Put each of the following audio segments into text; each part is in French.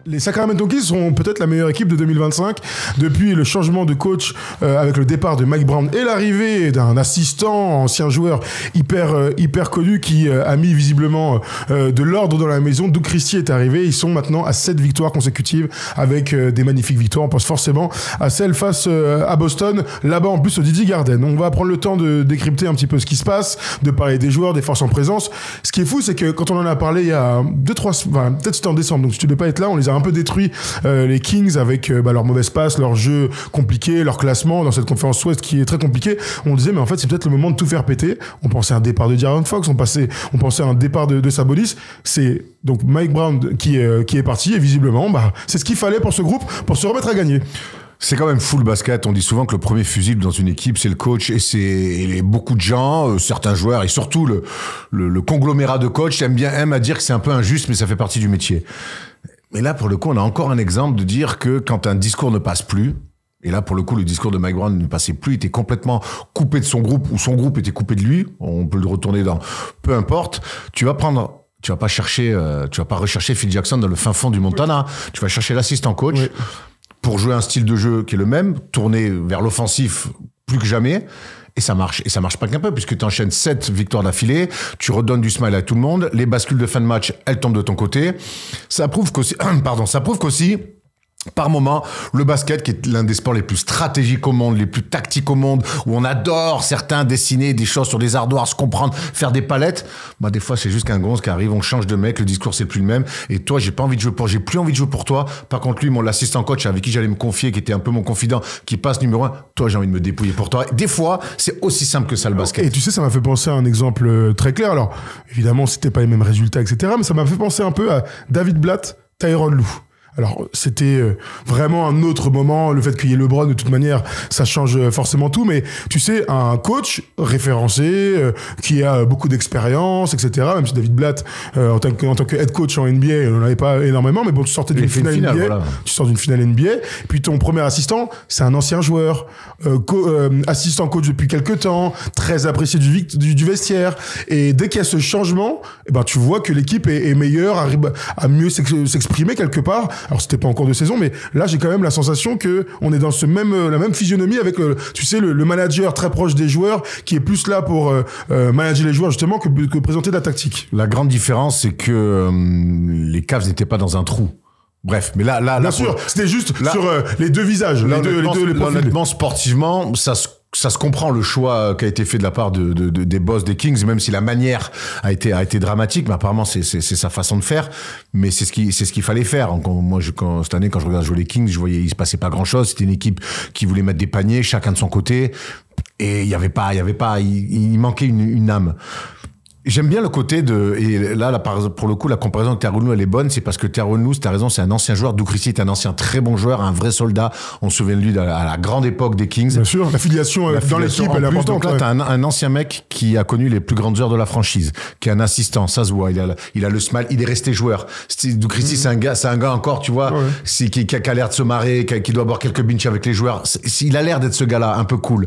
Les Sacramento Kings sont peut-être la meilleure équipe de 2025 depuis le changement de coach avec le départ de Mike Brown et l'arrivée d'un assistant, ancien joueur hyper connu qui a mis visiblement de l'ordre dans la maison. Doug Christie est arrivé. Ils sont maintenant à 7 victoires consécutives avec des magnifiques victoires. On pense forcément à celle face à Boston. Là-bas, en plus, au Didi Garden. On va prendre le temps de décrypter un petit peu ce qui se passe, de parler des joueurs, des forces en présence. Ce qui est fou, c'est que quand on en a parlé il y a 2-3... Enfin, peut-être c'était en décembre, donc si tu ne devais pas être là, on les a un peu détruit les Kings avec leur mauvaise passe, leur jeu compliqué, leur classement dans cette conférence Ouest qui est très compliqué. On disait mais en fait c'est peut-être le moment de tout faire péter. On pensait à un départ de De'Aaron Fox, on pensait à un départ de Sabonis. C'est donc Mike Brown qui est parti et visiblement c'est ce qu'il fallait pour ce groupe pour se remettre à gagner. C'est quand même fou le basket. On dit souvent que le premier fusible dans une équipe, c'est le coach et beaucoup de gens, certains joueurs et surtout le conglomérat de coachs aiment à dire que c'est un peu injuste, mais ça fait partie du métier. Mais là, pour le coup, on a encore un exemple de dire que quand un discours ne passe plus, et là, pour le coup, le discours de Mike Brown ne passait plus, il était complètement coupé de son groupe ou son groupe était coupé de lui. On peut le retourner dans peu importe. Tu vas pas rechercher Phil Jackson dans le fin fond du Montana. Tu vas chercher l'assistant coach. Oui. Pour jouer un style de jeu qui est le même, tourner vers l'offensif plus que jamais, et ça marche. Et ça marche pas qu'un peu, puisque tu enchaînes 7 victoires d'affilée, tu redonnes du smile à tout le monde, les bascules de fin de match, elles tombent de ton côté. Ça prouve qu'aussi, par moment, le basket, qui est l'un des sports les plus stratégiques au monde, les plus tactiques au monde, où on adore certains dessiner des choses sur des ardoirs, se comprendre, faire des palettes, des fois, c'est juste qu'un gonze qui arrive, on change de mec, le discours, c'est plus le même, et toi, j'ai plus envie de jouer pour toi. Par contre, lui, l'assistant coach avec qui j'allais me confier, qui était un peu mon confident, qui passe numéro 1, toi, j'ai envie de me dépouiller pour toi. Des fois, c'est aussi simple que ça, le basket. Et tu sais, ça m'a fait penser à un exemple très clair. Alors, évidemment, c'était pas les mêmes résultats, etc., mais ça m'a fait penser un peu à David Blatt, Tyronn Lue. Alors, c'était vraiment un autre moment. Le fait qu'il y ait LeBron, de toute manière, ça change forcément tout. Mais tu sais, un coach référencé, qui a beaucoup d'expérience, etc. Même si David Blatt, en tant que head coach en NBA, on n'en avait pas énormément. Mais bon, tu sortais d'une finale NBA. Voilà. Tu sors d'une finale NBA. Et puis ton premier assistant, c'est un ancien joueur, assistant coach depuis quelques temps, très apprécié du vestiaire. Et dès qu'il y a ce changement, tu vois que l'équipe est meilleure, arrive à mieux s'exprimer quelque part. Alors c'était pas en cours de saison, mais là j'ai quand même la sensation que on est dans la même physionomie avec le manager très proche des joueurs qui est plus là pour manager les joueurs justement que présenter de la tactique. La grande différence, c'est que les Cavs n'étaient pas dans un trou. Bref, mais là, bien sûr, c'était juste sur les deux visages, les deux profils. Honnêtement, sportivement, ça se comprend le choix qui a été fait de la part des boss des Kings, même si la manière a été dramatique, mais apparemment c'est sa façon de faire, mais c'est ce qu'il fallait faire. Moi, cette année, quand je regarde jouer les Kings, je voyais il se passait pas grand chose. C'était une équipe qui voulait mettre des paniers, chacun de son côté, et il manquait une âme. J'aime bien le côté et là, pour le coup, la comparaison avec Tyronn Lue, elle est bonne, c'est parce que Tyronn Lue, t'as raison, c'est un ancien joueur. Doug Christie est un ancien très bon joueur, un vrai soldat. On se souvient de lui à la grande époque des Kings. Bien sûr, l'affiliation dans l'équipe, elle est importante. Donc là, t'as un ancien mec qui a connu les plus grandes heures de la franchise, qui est un assistant, ça se voit, il a le smile, il est resté joueur. Doug Christie, c'est un gars encore, tu vois, qui a l'air de se marrer, qui doit avoir quelques binges avec les joueurs. Il a l'air d'être ce gars-là, un peu cool.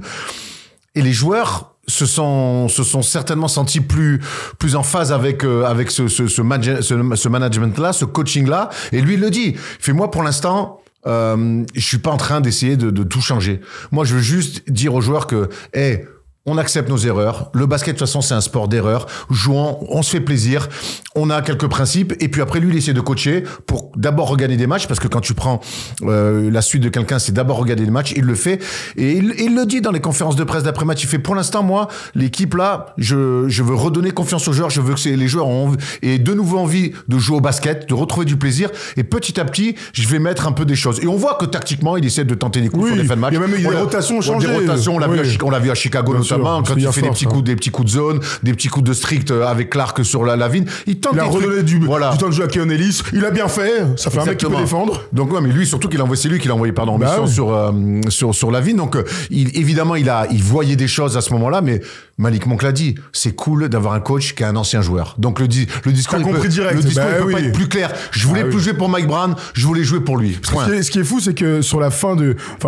Et les joueurs se sont certainement sentis plus en phase avec ce management-là, ce coaching-là. Et lui, il le dit. Moi, pour l'instant, je suis pas en train d'essayer de tout changer. Moi, je veux juste dire aux joueurs que, on accepte nos erreurs. Le basket, de toute façon, c'est un sport d'erreurs. Jouons, on se fait plaisir. On a quelques principes. Et puis après, lui, il essaie de coacher pour d'abord regagner des matchs. Parce que quand tu prends la suite de quelqu'un, c'est d'abord regagner des matchs. Il le fait. Et il le dit dans les conférences de presse d'après-match. Il fait, pour l'instant, moi, l'équipe là, je veux redonner confiance aux joueurs. Je veux que les joueurs aient de nouveau envie de jouer au basket, de retrouver du plaisir. Et petit à petit, je vais mettre un peu des choses. Et on voit que tactiquement, il essaie de tenter des coups sur les fins de match. Il y a même des rotations changées. On l'a vu à Chicago notamment. Quand il fait des petits coups de zone, des petits coups de strict avec Clark sur la vigne, il tente il a redonné du temps de jeu à Keon Ellis. Il a bien fait. Ça fait un mec qui peut défendre. Donc mais lui surtout c'est lui qui l'a envoyé en mission sur la vigne. Donc évidemment il voyait des choses à ce moment-là, mais Malik Monk l'a dit, c'est cool d'avoir un coach qui est un ancien joueur. Donc le discours, direct. Le discours peut pas être plus clair. Je voulais plus jouer pour Mike Brown, je voulais jouer pour lui. Ce qui est fou, c'est que sur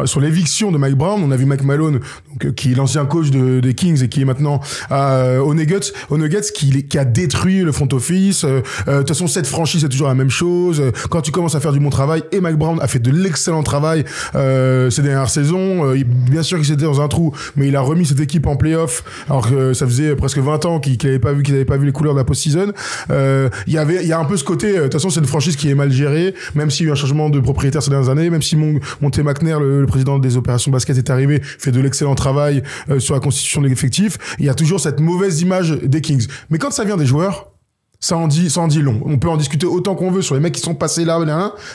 sur l'éviction de Mike Brown, on a vu Mike Malone, donc, qui est l'ancien coach des Kings et qui est maintenant aux Nuggets, qui a détruit le front office. De toute façon, cette franchise, c'est toujours la même chose. Quand tu commences à faire du bon travail, et Mike Brown a fait de l'excellent travail ces dernières saisons. Bien sûr qu'il était dans un trou, mais il a remis cette équipe en play-off. Alors que ça faisait presque 20 ans qu'il n'avait pas vu les couleurs de la post-season. Il y a un peu ce côté, de toute façon, c'est une franchise qui est mal gérée, même s'il y a eu un changement de propriétaire ces dernières années, même si Monte McNair, le président des opérations basket, est arrivé, fait de l'excellent travail sur la constitution de l'effectif, il y a toujours cette mauvaise image des Kings. Mais quand ça vient des joueurs, ça en dit long. On peut en discuter autant qu'on veut sur les mecs qui sont passés là,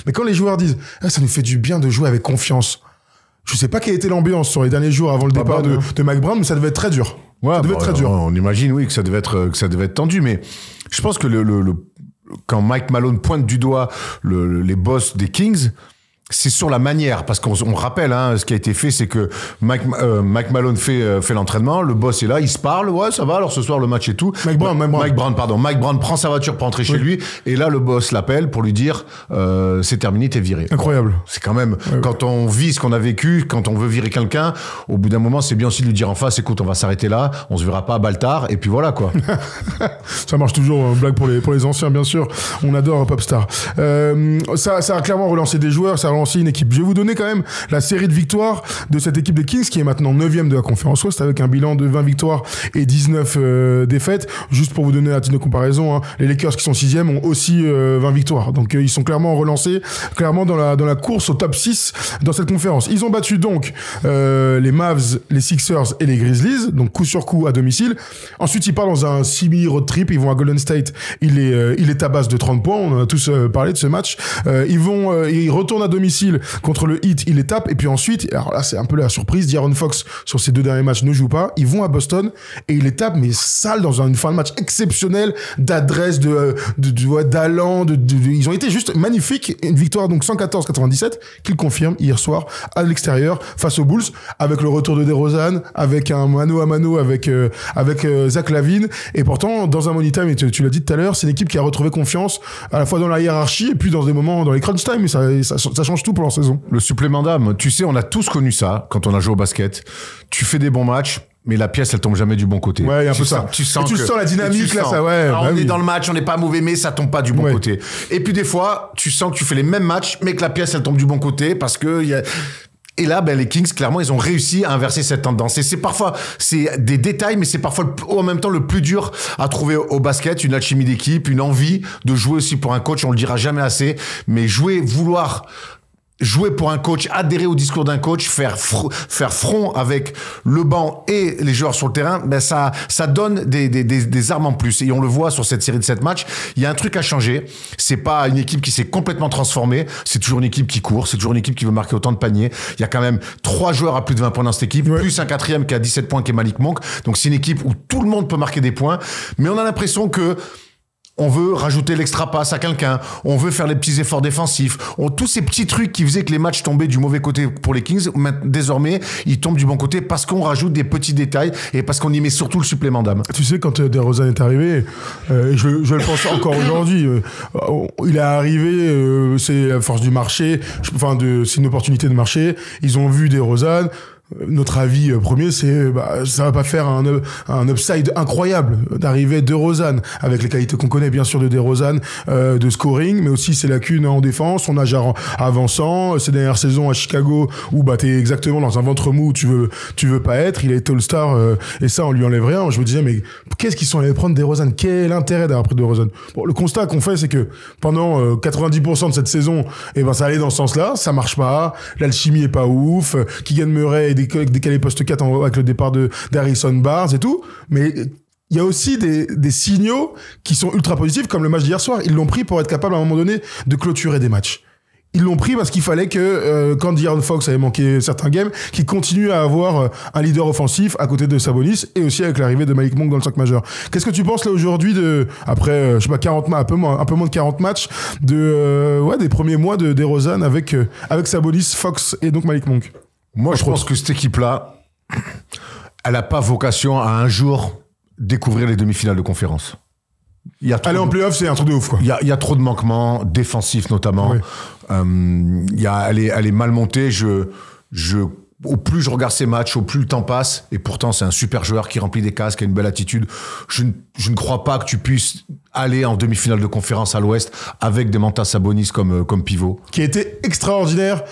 mais quand les joueurs disent ça nous fait du bien de jouer avec confiance. Je sais pas quelle était l'ambiance sur les derniers jours avant le départ de Mike Brown, mais ça devait être très dur. Ouais, ça devait être très dur. On imagine, oui, que ça devait être tendu, mais je pense que quand Mike Malone pointe du doigt les boss des Kings, c'est sur la manière, parce qu'on rappelle, ce qui a été fait, c'est que Mike Malone fait l'entraînement, le boss est là, il se parle, ouais, ça va, alors ce soir le match et tout. Mike Brown prend sa voiture pour rentrer chez lui, et là le boss l'appelle pour lui dire, c'est terminé, t'es viré. Incroyable. Bon, c'est quand même, quand on vit ce qu'on a vécu, quand on veut virer quelqu'un, au bout d'un moment, c'est bien aussi de lui dire en face, écoute, on va s'arrêter là, on se verra pas à Baltar, et puis voilà, quoi. Ça marche toujours, blague pour les anciens, bien sûr. On adore Popstar. Ça a clairement relancé des joueurs, ça a relancé une équipe. Je vais vous donner quand même la série de victoires de cette équipe des Kings qui est maintenant 9e de la conférence Ouest avec un bilan de 20 victoires et 19 défaites. Juste pour vous donner la titre de comparaison, les Lakers qui sont 6e ont aussi 20 victoires. Donc ils sont clairement relancés, clairement dans la course au top 6 dans cette conférence. Ils ont battu donc les Mavs, les Sixers et les Grizzlies, donc coup sur coup à domicile. Ensuite ils partent dans un semi-road trip, ils vont à Golden State, ils les tabassent de 30 points, on en a tous parlé de ce match. Ils retournent à domicile contre le Heat, ils les tapent, et puis ensuite, alors là c'est un peu la surprise, De'Aaron Fox sur ces 2 derniers matchs ne joue pas, ils vont à Boston et ils les tapent mais sale dans une fin de match exceptionnelle d'adresse, d'allant, ils ont été juste magnifiques. Une victoire donc 114-97 qu'ils confirment hier soir à l'extérieur face aux Bulls, avec le retour de DeRozan, avec un mano à mano avec Zach LaVine, et pourtant dans un money time, et tu l'as dit tout à l'heure, c'est une équipe qui a retrouvé confiance à la fois dans la hiérarchie et puis dans des moments dans les crunch time, et ça change tout pour leur saison. Le supplément d'âme, tu sais, on a tous connu ça quand on a joué au basket. Tu fais des bons matchs, mais la pièce, elle tombe jamais du bon côté. Ouais, il y a un peu ça. Tu sens la dynamique, là, ça, ouais. Alors, on est dans le match, on n'est pas mauvais, mais ça tombe pas du bon côté. Et puis, des fois, tu sens que tu fais les mêmes matchs, mais que la pièce, elle tombe du bon côté parce que Et là, les Kings, clairement, ils ont réussi à inverser cette tendance. Et c'est des détails, mais c'est parfois en même temps le plus dur à trouver au basket, une alchimie d'équipe, une envie de jouer aussi pour un coach, on le dira jamais assez, mais vouloir jouer pour un coach, adhérer au discours d'un coach, faire front avec le banc et les joueurs sur le terrain, ça donne des armes en plus. Et on le voit sur cette série de 7 matchs, il y a un truc à changer. C'est pas une équipe qui s'est complètement transformée, c'est toujours une équipe qui court, c'est toujours une équipe qui veut marquer autant de paniers. Il y a quand même 3 joueurs à plus de 20 points dans cette équipe, plus un 4e qui a 17 points qui est Malik Monk. Donc c'est une équipe où tout le monde peut marquer des points, mais on a l'impression que on veut rajouter l'extra passe à quelqu'un, on veut faire les petits efforts défensifs, tous ces petits trucs qui faisaient que les matchs tombaient du mauvais côté pour les Kings, désormais, ils tombent du bon côté parce qu'on rajoute des petits détails et parce qu'on y met surtout le supplément d'âme. Tu sais, quand DeRozan est arrivé, je le pense encore aujourd'hui, il est arrivé, c'est la force du marché, c'est une opportunité de marché, ils ont vu DeRozan. Notre avis premier, c'est ça va pas faire un upside incroyable d'arriver DeRozan avec les qualités qu'on connaît bien sûr de DeRozan, de scoring, mais aussi ses lacunes en défense, son âge avançant, ses dernières saisons à Chicago où t'es exactement dans un ventre mou où tu veux pas être. Il a été All-Star et ça on lui enlève rien. Je me disais mais qu'est-ce qu'ils sont allés prendre DeRozan? Quel intérêt d'avoir pris DeRozan? Bon, le constat qu'on fait c'est que pendant 90% de cette saison, ça allait dans ce sens-là, ça marche pas, l'alchimie est pas ouf, Keegan Murray est décalé poste 4 avec le départ d'Harrison Barnes et tout, mais il y a aussi des signaux qui sont ultra positifs, comme le match d'hier soir. Ils l'ont pris pour être capable à un moment donné de clôturer des matchs. Ils l'ont pris parce qu'il fallait que, quand De'Aaron Fox avait manqué certains games, qu'il continue à avoir un leader offensif à côté de Sabonis et aussi avec l'arrivée de Malik Monk dans le 5 majeur. Qu'est-ce que tu penses là aujourd'hui après, 40 un peu moins de 40 matchs des premiers mois de DeRozan avec Sabonis, Fox et donc Malik Monk? Moi, je pense que cette équipe-là, elle n'a pas vocation à un jour découvrir les demi-finales de conférence. Aller en play-off, c'est un truc de ouf, quoi. Il y a trop de manquements, défensifs notamment. Oui. Elle est mal montée. Au plus je regarde ces matchs, au plus le temps passe. Et pourtant, c'est un super joueur qui remplit des cases, qui a une belle attitude. Je ne crois pas que tu puisses aller en demi-finale de conférence à l'Ouest avec des Mantas Sabonis comme pivot. Qui a été extraordinaire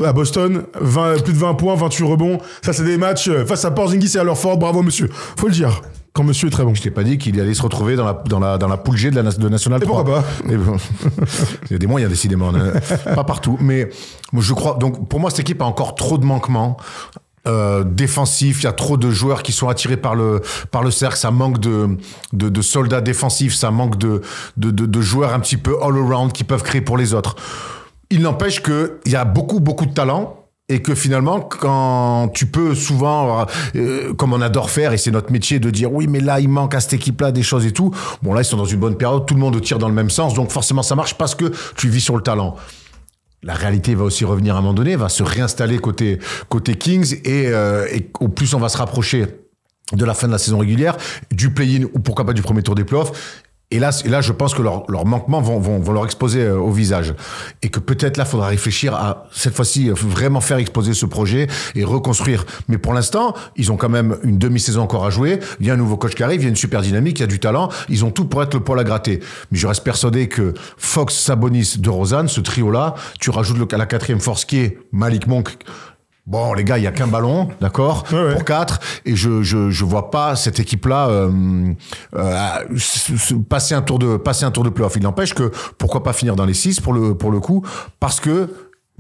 à Boston. Plus de 20 points, 28 rebonds. Ça, c'est des matchs face à Porzingis et à Horford. Bravo, monsieur. Faut le dire. Quand monsieur est très bon. Je t'ai pas dit qu'il allait se retrouver dans la poule G de National 3. Et pourquoi pas? Il y a des moyens, décidément. Pas partout. Mais je crois... Donc, pour moi, cette équipe a encore trop de manquements. Défensif, il y a trop de joueurs qui sont attirés par le cercle, ça manque de soldats défensifs, ça manque de joueurs un petit peu all-around qui peuvent créer pour les autres. Il n'empêche qu'il y a beaucoup de talent. Et que finalement, quand tu peux souvent, comme on adore faire, et c'est notre métier de dire oui, mais là, il manque à cette équipe-là des choses et tout. Bon, là, ils sont dans une bonne période, tout le monde tire dans le même sens, donc forcément, ça marche parce que tu vis sur le talent. La réalité va aussi revenir à un moment donné, va se réinstaller côté Kings, et au plus on va se rapprocher de la fin de la saison régulière, du play-in ou pourquoi pas du premier tour des playoffs. Et là, je pense que leurs manquements vont leur exposer au visage. Et que peut-être là, il faudra réfléchir à, cette fois-ci, vraiment faire exploser ce projet et reconstruire. Mais pour l'instant, ils ont quand même une demi-saison encore à jouer. Il y a un nouveau coach qui arrive, il y a une super dynamique, il y a du talent. Ils ont tout pour être le poil à gratter. Mais je reste persuadé que Fox, Sabonis, DeRozan, ce trio-là, tu rajoutes la quatrième force qui est Malik Monk. Bon, les gars, il y a qu'un ballon, d'accord, pour 4, et je vois pas cette équipe-là passer un tour de playoff. Il n'empêche que pourquoi pas finir dans les 6 pour le coup, parce que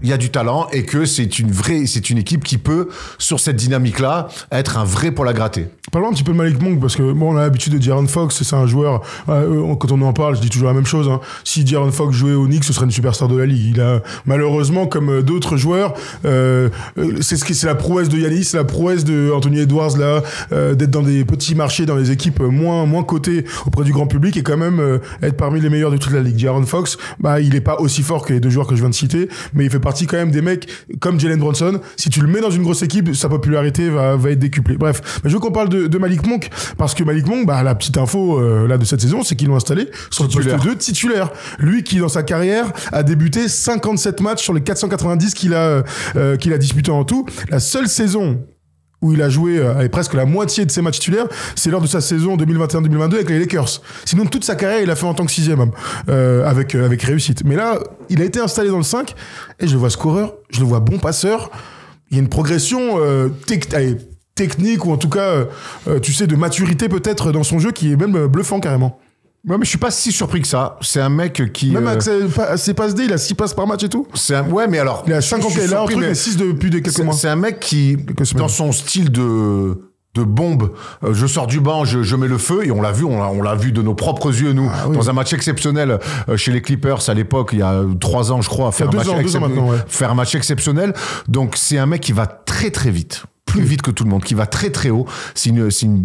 il y a du talent et que c'est une équipe qui peut, sur cette dynamique-là, être un vrai pour la gratter. Parlons un petit peu de Malik Monk, parce que bon, on a l'habitude de De'Aaron Fox, c'est un joueur, quand on en parle, je dis toujours la même chose, hein. Si De'Aaron Fox jouait au Knicks, ce serait une superstar de la ligue. Il a, malheureusement, comme d'autres joueurs, c'est la prouesse de Giannis, c'est la prouesse de Anthony Edwards, là, d'être dans des petits marchés, dans des équipes moins cotées auprès du grand public, et quand même être parmi les meilleurs de toute la ligue. De'Aaron Fox, il est pas aussi fort que les deux joueurs que je viens de citer, mais il fait partie quand même des mecs comme Jalen Brunson. Si tu le mets dans une grosse équipe, sa popularité va être décuplée. Bref, mais je veux qu'on parle de Malik Monk, parce que Malik Monk, la petite info là de cette saison, c'est qu'ils l'ont installé sur le poste de titulaire. Lui qui, dans sa carrière, a débuté 57 matchs sur les 490 qu'il a disputés en tout. La seule saison où il a joué presque la moitié de ses matchs titulaires, c'est lors de sa saison 2021-2022 avec les Lakers. Sinon, toute sa carrière, il a fait en tant que 6e homme, avec réussite. Mais là, il a été installé dans le 5, et je le vois scoreur, je le vois bon passeur. Il y a une progression technique, ou en tout cas, de maturité peut-être dans son jeu, qui est même bluffant carrément. Ouais, mais je suis pas si surpris que ça. C'est un mec qui... Même avec ses passes D, il a 6 passes par match et tout. Ouais, mais alors... Il a 5 ans qu'il est là, mais 6 depuis quelques mois. C'est un mec qui, dans son style de bombe, je sors du banc, je mets le feu, et on l'a vu de nos propres yeux, nous, dans un match exceptionnel chez les Clippers à l'époque, il y a 3 ans, je crois, faire un match exceptionnel. Donc, c'est un mec qui va très, très vite. Plus vite que tout le monde, qui va très très haut. C'est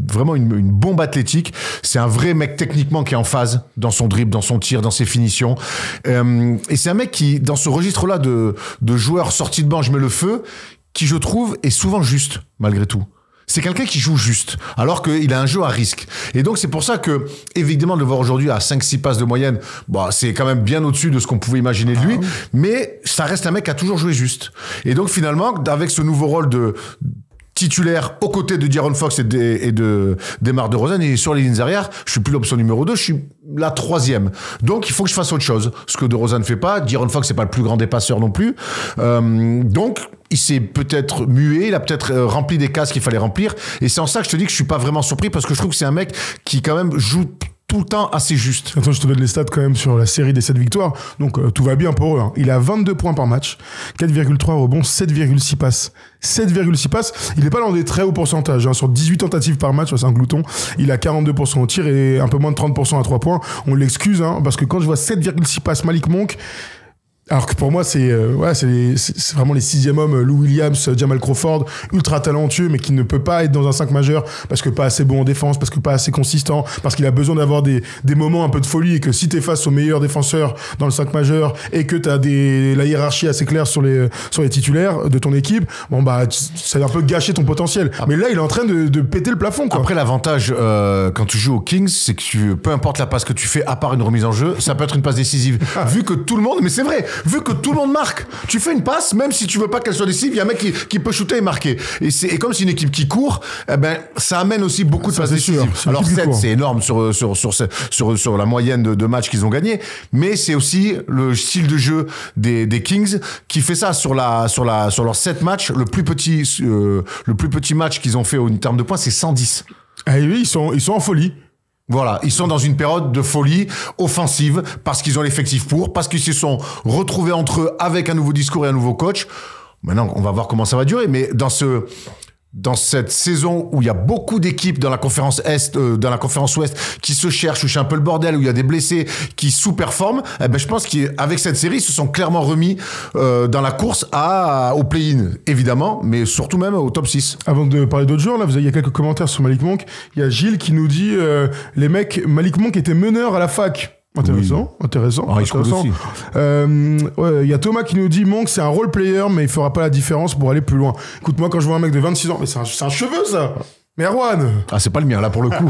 vraiment une bombe athlétique. C'est un vrai mec techniquement qui est en phase dans son dribble, dans son tir, dans ses finitions. Et c'est un mec qui, dans ce registre-là de joueur sorti de banc, je mets le feu, qui je trouve est souvent juste, malgré tout. C'est quelqu'un qui joue juste, alors qu'il a un jeu à risque. Et donc, c'est pour ça que, évidemment, de le voir aujourd'hui à 5-6 passes de moyenne, c'est quand même bien au-dessus de ce qu'on pouvait imaginer de lui. Mais ça reste un mec qui a toujours joué juste. Et donc, finalement, avec ce nouveau rôle de titulaire aux côtés de De'Aaron Fox et de DeMar DeRozan, et sur les lignes arrière, je suis plus l'option numéro 2, je suis la 3e. Donc, il faut que je fasse autre chose. Ce que DeRozan ne fait pas. De'Aaron Fox, c'est pas le plus grand des passeurs non plus. Donc, il s'est peut-être mué, il a peut-être rempli des cases qu'il fallait remplir. Et c'est en ça que je te dis que je suis pas vraiment surpris, parce que je trouve que c'est un mec qui, quand même, joue tout le temps assez juste. Attends, je te donne les stats quand même sur la série des 7 victoires. Donc, tout va bien pour eux, hein. Il a 22 points par match, 4,3 rebonds, 7,6 passes. 7,6 passes. Il n'est pas dans des très hauts pourcentages, hein. Sur 18 tentatives par match, c'est un glouton. Il a 42% au tir et un peu moins de 30% à 3 points. On l'excuse, hein, parce que quand je vois 7,6 passes Malik Monk, Alors que pour moi, c'est vraiment les 6e hommes, Lou Williams, Jamal Crawford, ultra talentueux, mais qui ne peut pas être dans un 5 majeur parce que pas assez bon en défense, parce que pas assez consistant, parce qu'il a besoin d'avoir des moments un peu de folie et que si t'es face aux meilleurs défenseurs dans le 5 majeur et que t'as la hiérarchie assez claire sur les titulaires de ton équipe, bon bah, ça va un peu gâcher ton potentiel. Mais là, il est en train de péter le plafond, quoi. Après, l'avantage, quand tu joues aux Kings, c'est que peu importe la passe que tu fais, à part une remise en jeu, ça peut être une passe décisive. Vu que tout le monde, mais c'est vrai, vu que tout le monde marque, tu fais une passe, même si tu veux pas qu'elle soit décisive, il y a un mec qui peut shooter et marquer. Et comme c'est une équipe qui court, eh ben, ça amène aussi beaucoup de passes décisives. Alors 7, c'est énorme sur la moyenne de matchs qu'ils ont gagné, mais c'est aussi le style de jeu des Kings qui fait ça sur leurs 7 matchs. Le plus petit match qu'ils ont fait en termes de points, c'est 110. Ah oui, ils sont en folie. Voilà, ils sont dans une période de folie offensive parce qu'ils ont l'effectif parce qu'ils se sont retrouvés entre eux avec un nouveau discours et un nouveau coach. Maintenant, on va voir comment ça va durer, mais dans cette saison où il y a beaucoup d'équipes dans la conférence dans la conférence Ouest qui se cherchent, où c'est un peu le bordel, où il y a des blessés qui sous-performent, eh ben, je pense qu'avec cette série, ils se sont clairement remis dans la course au play-in, évidemment, mais surtout même au top 6. Avant de parler d'autres joueurs, là, il y a quelques commentaires sur Malik Monk. Il y a Gilles qui nous dit les mecs, Malik Monk était meneur à la fac. Intéressant. Aussi. Il y a Thomas qui nous dit Monk c'est un role player mais il fera pas la différence pour aller plus loin. Écoute, moi quand je vois un mec de 26 ans, mais c'est un cheveu ça. Mais Erwan. Ah, c'est pas le mien là pour le coup.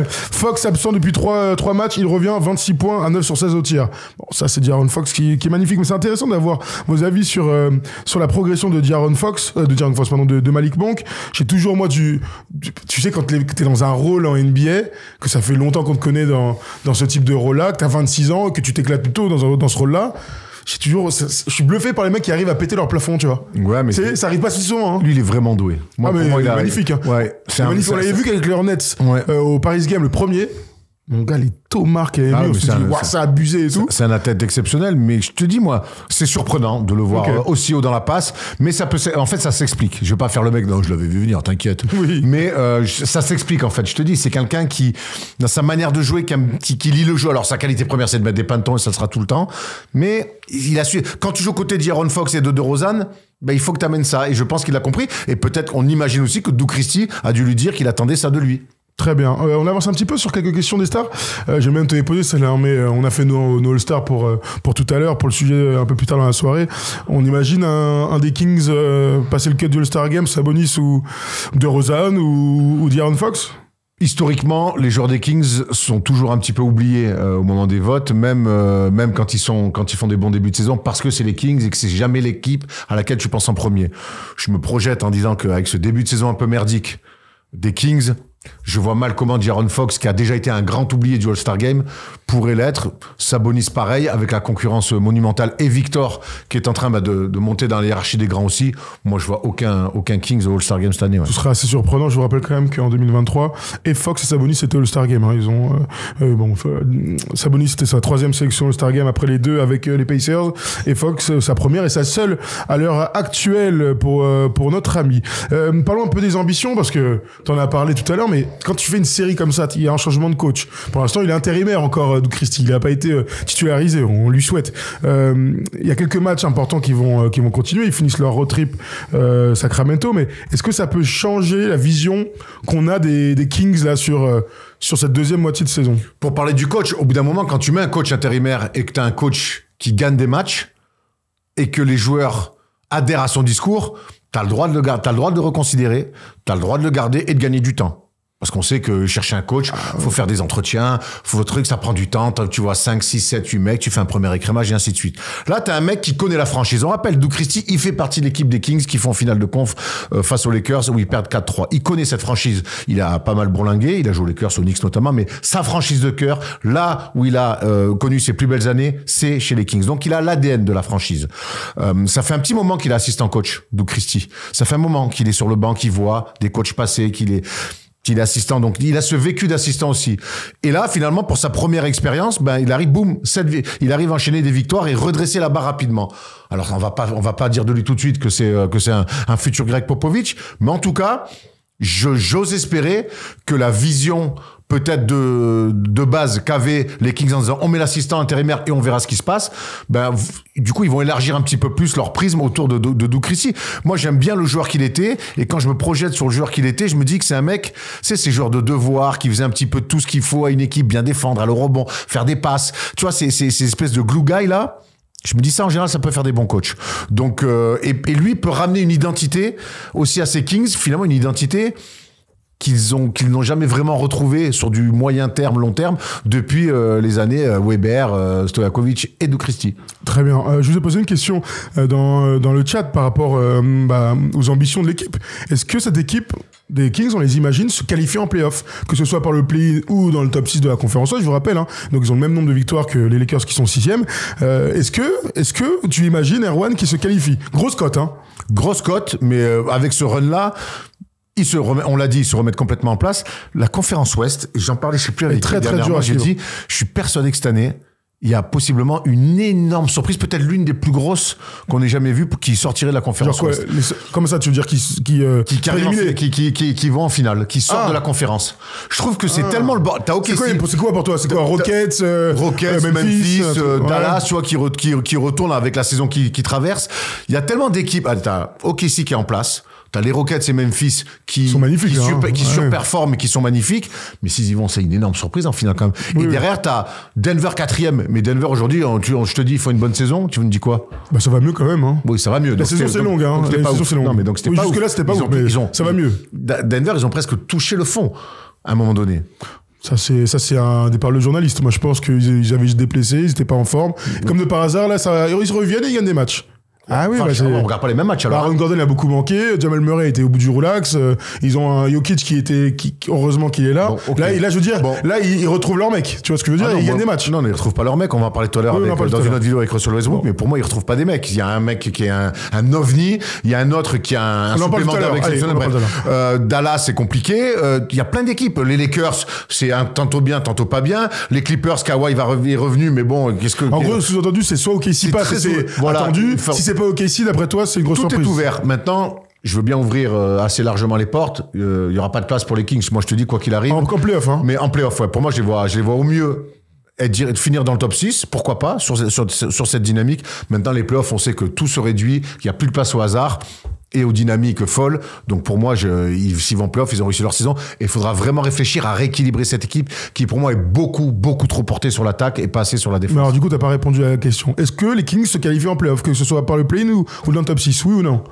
Fox absent depuis 3 matchs, il revient 26 points à 9 sur 16 au tir. Bon, ça c'est D'Aaron Fox qui est magnifique, mais c'est intéressant d'avoir vos avis sur la progression de D'Aaron Fox, de Malik Monk. J'ai toujours moi tu sais quand t'es dans un rôle en NBA, que ça fait longtemps qu'on te connaît dans ce type de rôle-là, que t'as 26 ans, que tu t'éclates plutôt dans ce rôle-là. Je suis bluffé par les mecs qui arrivent à péter leur plafond, tu vois. Ouais, mais ça arrive pas si souvent. Hein. Lui, il est vraiment doué. Moi, il est magnifique. Hein. Ouais, c'est magnifique. On l'avait vu qu'avec les Hornets au Paris Game, le premier. Mon gars, les Thomas qui avaient mis, on se dit, ça a abusé et tout. C'est un athlète exceptionnel, mais je te dis, moi, c'est surprenant de le voir aussi haut dans la passe, mais en fait, ça s'explique. Je vais pas faire le mec, non, je l'avais vu venir, t'inquiète. Oui. Mais ça s'explique, en fait. Je te dis, c'est quelqu'un qui, dans sa manière de jouer, qui lit le jeu. Alors, sa qualité première, c'est de mettre des pantons et ça sera tout le temps. Mais il a su, quand tu joues aux côtés d'Aaron Fox et de DeRozan, ben, il faut que tu amènes ça. Et je pense qu'il a compris. Et peut-être, on imagine aussi que Doug Christie a dû lui dire qu'il attendait ça de lui. Très bien. On avance un petit peu sur quelques questions des stars. J'aime bien te les poser celle-là, mais on a fait nos All-Stars pour tout à l'heure, pour le sujet un peu plus tard dans la soirée. On imagine un des Kings passer le cut du All-Star Game, Sabonis ou DeRozan ou D'Aaron Fox? Historiquement, les joueurs des Kings sont toujours un petit peu oubliés au moment des votes, même quand ils font des bons débuts de saison, parce que c'est les Kings et que c'est jamais l'équipe à laquelle tu penses en premier. Je me projette en disant qu'avec ce début de saison un peu merdique des Kings, je vois mal comment D'Aaron Fox, qui a déjà été un grand oublié du All-Star Game, pourrait l'être. Sabonis pareil, avec la concurrence monumentale, et Victor, qui est en train de monter dans la hiérarchie des grands aussi. Moi, je vois aucun Kings au All-Star Game cette année. Ouais. Ce serait assez surprenant. Je vous rappelle quand même qu'en 2023, et Fox et Sabonis étaient au All-Star Game. Hein. Ils ont Sabonis, c'était sa 3e sélection All-Star Game après les 2 avec les Pacers, et Fox, sa première et sa seule à l'heure actuelle pour notre ami. Parlons un peu des ambitions, parce que t'en as parlé tout à l'heure, mais quand tu fais une série comme ça, il y a un changement de coach. Pour l'instant, il est intérimaire encore, Doug Christie. Il n'a pas été titularisé, on lui souhaite. Il y a quelques matchs importants qui vont continuer. Ils finissent leur road trip Sacramento, mais est-ce que ça peut changer la vision qu'on a des Kings là sur cette deuxième moitié de saison? Pour parler du coach, au bout d'un moment, quand tu mets un coach intérimaire et que tu as un coach qui gagne des matchs et que les joueurs adhèrent à son discours, t'as le droit de le reconsidérer, t'as le droit de le garder et de gagner du temps. Parce qu'on sait que chercher un coach, faut faire des entretiens, faut truc, ça prend du temps. Tu vois 5, 6, 7, 8 mecs, tu fais un premier écrémage et ainsi de suite. Là, t'as un mec qui connaît la franchise. On rappelle, Doug Christie, il fait partie de l'équipe des Kings qui font finale de conf face aux Lakers où ils perdent 4-3. Il connaît cette franchise. Il a pas mal bourlingué. Il a joué aux Lakers, aux Knicks notamment, mais sa franchise de cœur, là où il a connu ses plus belles années, c'est chez les Kings. Donc, il a l'ADN de la franchise. Ça fait un petit moment qu'il est assistant coach, Doug Christie. Ça fait un moment qu'il est sur le banc, qu'il voit des coachs passer, qu'il est assistant, donc il a ce vécu d'assistant aussi. Et là, finalement, pour sa première expérience, il arrive, boum, il arrive à enchaîner des victoires et redresser la barre rapidement. Alors, on va pas dire de lui tout de suite que c'est un futur Greg Popovich, mais en tout cas, j'ose espérer que la vision peut-être de base qu'avaient les Kings en disant on met l'assistant intérimaire et on verra ce qui se passe, ben, du coup, ils vont élargir un petit peu plus leur prisme autour de Duke Christie. Moi, j'aime bien le joueur qu'il était, et quand je me projette sur le joueur qu'il était, je me dis que c'est un mec, c'est ces joueurs de devoir qui faisait un petit peu tout ce qu'il faut à une équipe, bien défendre, aller au rebond, faire des passes. Tu vois, ces espèces de glue guy là. Je me dis ça, en général, ça peut faire des bons coachs. Donc, et lui peut ramener une identité aussi à ces Kings, finalement une identité qu'ils n'ont jamais vraiment retrouvé sur du moyen terme, long terme, depuis les années Weber, Stojakovic et Duke Christie. Très bien. Je vous ai posé une question dans le chat par rapport aux ambitions de l'équipe. Est-ce que cette équipe des Kings, on les imagine se qualifier en play-off, que ce soit par le play-in ou dans le top 6 de la conférence Ouest, je vous rappelle, hein, donc ils ont le même nombre de victoires que les Lakers qui sont 6e. Est-ce que tu imagines Erwan qui se qualifie? Grosse cote, hein? Grosse cote, mais avec ce run-là, on l'a dit, ils se remettent complètement en place. La conférence Ouest, j'en parlais, je sais plus avec très dur à j'ai dit, je suis persuadé que cette année, il y a possiblement une énorme surprise, peut-être l'une des plus grosses qu'on ait jamais vues, qui sortirait de la conférence Ouest. Comment ça, tu veux dire qui vont en finale, qui sortent de la conférence. Je trouve que c'est tellement le bord. C'est quoi pour toi? C'est quoi? Rockets, Memphis, Dallas, tu vois, qui retourne avec la saison qui traverse. Il y a tellement d'équipes. T'as OKC qui est en place. T'as les Rockets et Memphis qui sont magnifiques, qui surperforment et qui sont magnifiques. Mais s'ils y vont, c'est une énorme surprise en finale quand même. Oui, et derrière, t'as Denver 4e. Mais Denver aujourd'hui, je te dis, il faut une bonne saison. Tu me dis quoi? Bah, ça va mieux quand même, hein. Oui, ça va mieux. La saison, c'est longue, hein. La saison, c'est longue. Non, mais donc c'était pas ouf. Jusque-là, c'était pas ouf, mais ça va mieux. Denver, ils ont presque touché le fond à un moment donné. Ça, c'est un départ de journaliste. Moi, je pense qu'ils avaient juste déplacé, ils étaient pas en forme. Comme de par hasard, là, ils reviennent et ils gagnent des matchs. Ah oui, on regarde pas les mêmes matchs alors. Aaron Gordon a beaucoup manqué, Jamal Murray était au bout du relax, ils ont un Jokic heureusement qu'il est là. Bon, okay. Là je veux dire, là ils retrouvent leur mec, tu vois ce que je veux dire, ils gagnent des matchs. Non, ils retrouvent pas leur mec, on va en parler tout à l'heure dans une autre vidéo avec Russell Westbrook, mais pour moi ils retrouvent pas des mecs. Il y a un mec qui est un ovni, il y a un autre qui a un supplémentaire exceptionnel. Dallas c'est compliqué, il y a plein d'équipes. Les Lakers c'est tantôt bien, tantôt pas bien. Les Clippers, Kawhi est revenu, mais bon, qu'est-ce que... En gros, sous-entendu, c'est soit OKC passe, c'est attendu, si c'est pas OKC, d'après toi, c'est une grosse surprise. Tout est ouvert. Maintenant, je veux bien ouvrir assez largement les portes. Il y aura pas de place pour les Kings. Moi, je te dis, quoi qu'il arrive. En play-off, hein. Mais en play-off, ouais. Pour moi, je les vois au mieux finir dans le top 6. Pourquoi pas, sur cette dynamique. Maintenant, les play-offs, on sait que tout se réduit, qu'il n'y a plus de place au hasard et aux dynamiques folles. Donc pour moi, s'ils vont play-off, ils ont réussi leur saison. Et il faudra vraiment réfléchir à rééquilibrer cette équipe qui, pour moi, est beaucoup, beaucoup trop portée sur l'attaque et pas assez sur la défense. Mais alors du coup, t'as pas répondu à la question. Est-ce que les Kings se qualifient en play-off, que ce soit par le play-in ou dans le top 6, oui ou non?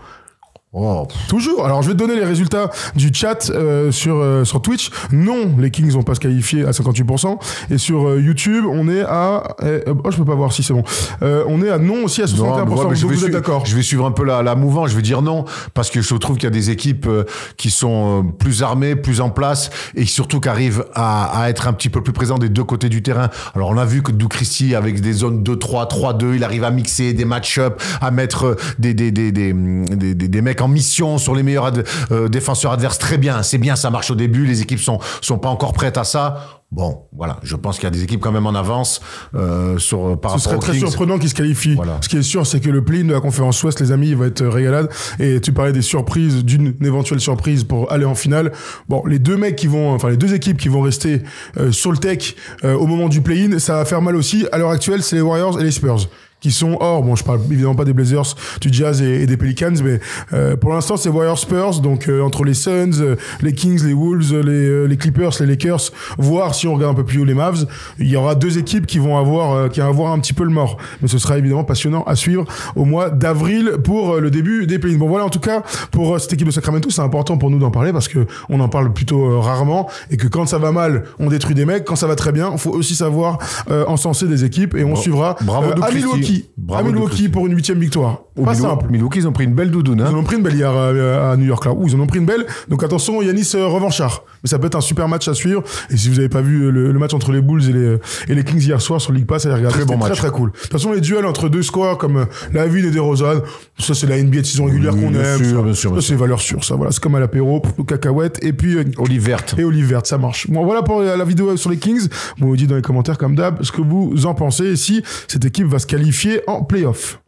Oh. Toujours. Alors, je vais te donner les résultats du chat sur Twitch. Non, les Kings vont pas se qualifier à 58%. Et sur YouTube, on est à... je peux pas voir si c'est bon. On est à non aussi à 61%. Non, donc vous êtes d'accord? Je vais suivre un peu la mouvance. Je vais dire non, parce que je trouve qu'il y a des équipes qui sont plus armées, plus en place, et surtout qui arrivent à être un petit peu plus présents des deux côtés du terrain. Alors, on a vu que Duke Christie, avec des zones 2-3, 3-2, il arrive à mixer des match-up, à mettre des mecs en mission sur les meilleurs défenseurs adverses. Très bien, c'est bien, ça marche au début, les équipes sont pas encore prêtes à ça. Bon, voilà, je pense qu'il y a des équipes quand même en avance par rapport aux Kings. Ce serait très surprenant qu'ils se qualifient. Voilà. Ce qui est sûr, c'est que le play-in de la conférence Ouest, les amis, il va être régalade. Et tu parlais des surprises, d'une éventuelle surprise pour aller en finale. Bon, les deux équipes qui vont rester sur le tech au moment du play-in, ça va faire mal aussi. À l'heure actuelle, c'est les Warriors et les Spurs qui sont hors. Bon, je parle évidemment pas des Blazers, du Jazz et des Pelicans, mais pour l'instant, c'est Warriors Spurs, donc entre les Suns, les Kings, les Wolves, les Clippers, les Lakers, voir si on regarde un peu plus haut les Mavs, il y aura deux équipes qui vont avoir un petit peu le mort. Mais ce sera évidemment passionnant à suivre au mois d'avril pour le début des play-ins. Bon, voilà, en tout cas, pour cette équipe de Sacramento, c'est important pour nous d'en parler parce que on en parle plutôt rarement et que quand ça va mal, on détruit des mecs. Quand ça va très bien, il faut aussi savoir encenser des équipes et on suivra à Milwaukee pour une 8e victoire. Pas simple. Milwaukee, ils ont pris une belle doudoune. Ils en ont pris une belle hier à New York. Là. Ils en ont pris une belle. Donc attention, Yanis revanchard. Mais ça peut être un super match à suivre. Et si vous n'avez pas vu le match entre les Bulls et les Kings hier soir sur League Pass, allez regarder. C'était très cool. De toute façon, les duels entre deux scores comme Lavine et DeRozan, ça c'est la NBA de saison régulière qu'on aime. Bien sûr. C'est valeur sûre. Ça, voilà, c'est comme à l'apéro, cacahuètes et puis olive verte. Et olive verte, ça marche. Bon, voilà pour la vidéo sur les Kings. Vous me dites dans les commentaires comme d'hab ce que vous en pensez et si cette équipe va se qualifier en play-off.